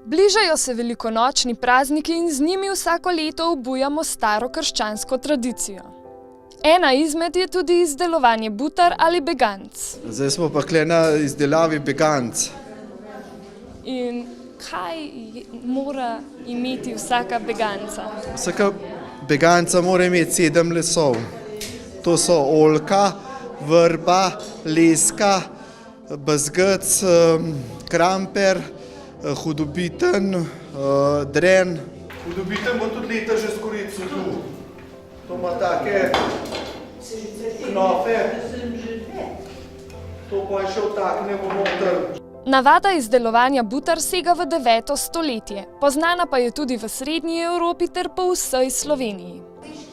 Bližajo se velikonočni prazniki in z njimi vsako leto obujamo staro krščansko tradicijo. Ena izmed je tudi izdelovanje butar ali beganc. Zdaj smo pa kle na izdelavi beganc. In kaj mora imeti vsaka beganca? Vsaka beganca mora imeti 7 lesov. To so oljka, vrba, leska, bazgec, kramper, hudobiten, dren. Hudobiten bo tudi leta že skoraj tu. To ima take knofe. To pa še vtaknemo noter. Navada izdelovanja butar sega v 9. stoletje, poznana pa je tudi v srednji Evropi ter po vsej Sloveniji.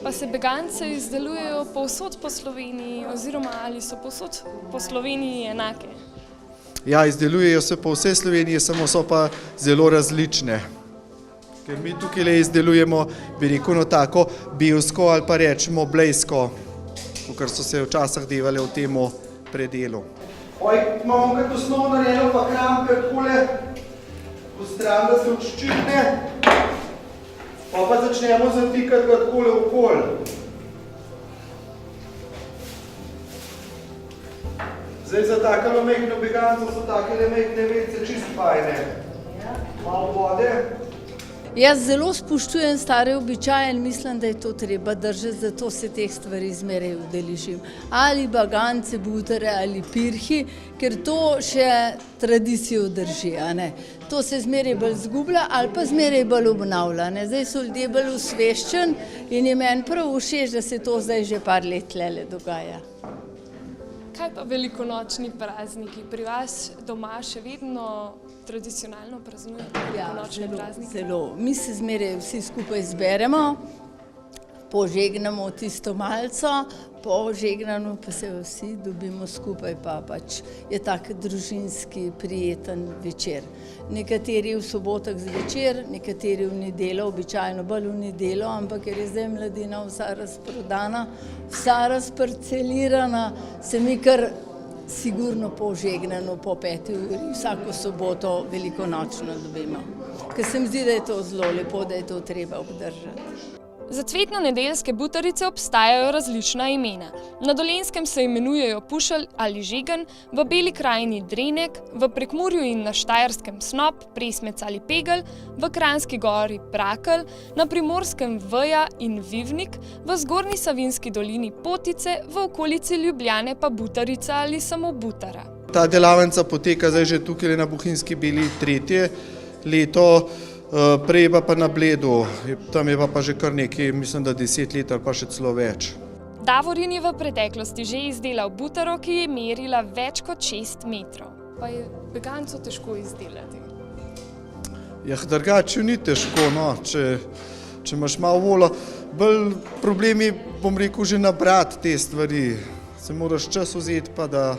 Pa se begance izdelujejo povsod po Sloveniji oziroma ali so povsod po Sloveniji enake? Ja, izdelujejo se po vsej Sloveniji, samo so pa zelo različne. Ker mi tukaj izdelujemo, bi rekel, tako belsko ali pa rečemo blejsko, kar so se včasih devale v tem predelu. Imamo kot osnovo narejeno pa kramper takole, postran, da se odščipne, pa začnemo zatikati ga takole okoli. Zdaj za takele mehno beganco so takele mehne vece čist fajne. Malo vode. Jaz zelo spoštujem stare običaje in mislim, da je to treba držati, zato se teh stvari zmeraj udeležim. Ali bagance, butare ali pirhi, ker to še tradicijo drži. To se zmeraj bolj zgublja ali pa zmeraj bolj obnavlja. Zdaj so ljudje bolj osveščeni in je meni prav všeč, da se to zdaj že par let tlele dogaja. Kaj pa velikonočni prazniki? Pri vas doma še vedno tradicionalno praznujete velikonočne praznike? Zelo. Mi se zmeraj vsi skupaj zberemo, požegnamo tisto malco, po žegnanju pa se vsi dobimo skupaj, pa pač je tak družinski prijeten večer. Nekateri v sobotah zvečer, nekateri v nedeljo, običajno bolj v nedeljo, ampak ker je zdaj mladina vsa razprodana, vsa razparcelirana, se mi kar sigurno po žegnanju po 5. uri vsako soboto velikonočno dobimo. Ker se mi zdi, da je to zelo lepo, da je to treba obdržati. Za cvetno-nedeljske butarice obstajajo različna imena. Na Dolenjskem se imenujejo pušelj ali žegen, v Beli krajini drenek, v Prekmurju in na Štajerskem snop, presmec ali pegelj, v Kranjski Gori prakelj, na Primorskem veja in vivnik, v Zgornji Savinjski dolini potice, v okolici Ljubljane pa butarica ali samo butara. Ta delavnica poteka zdaj že tukaj na Bohinjski Beli 3. leto. Prej pa na Bledu, tam je pa že kar nekaj, mislim, da 10 let ali pa še celo več. Davorin je v preteklosti že izdelal butaro, ki je merila več kot 6 metrov. Pa je beganco težko izdelati? Ja, drugače ni težko, no, če imaš malo voljo. Bolj problem je, bom rekel, že nabrati te stvari. Se moraš čas vzeti, pa da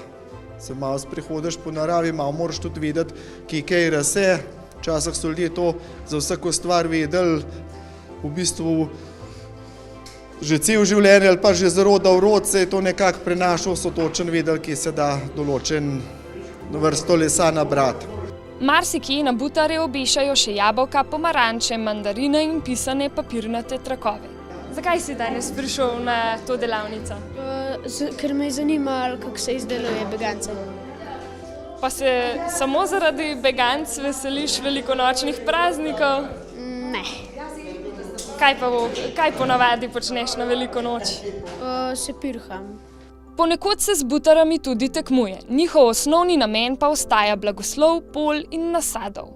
se malo sprehodiš po naravi, malo moraš tudi vedeti, kaj rase. Včasih so ljudje to za vsako stvar vedeli, v bistvu že cel življenje ali pa že z roda v rod se je to nekako prenašal, so točno vedeli, kje se da določen vrsto lesa nabrati. Marsikje na butare obešajo še jabolka, pomaranče, mandarine in pisane papirnate trakove. Zakaj si danes prišel na to delavnico? Ker me je zanimalo, kako se izdeluje begance. Pa se samo zaradi beganc veseliš velikonočnih praznikov? Ne. Kaj ponavadi počneš na veliko noč? Se pirham. Ponekod se z butarami tudi tekmuje. Njihov osnovni namen pa ostaja blagoslov, polj in nasadov.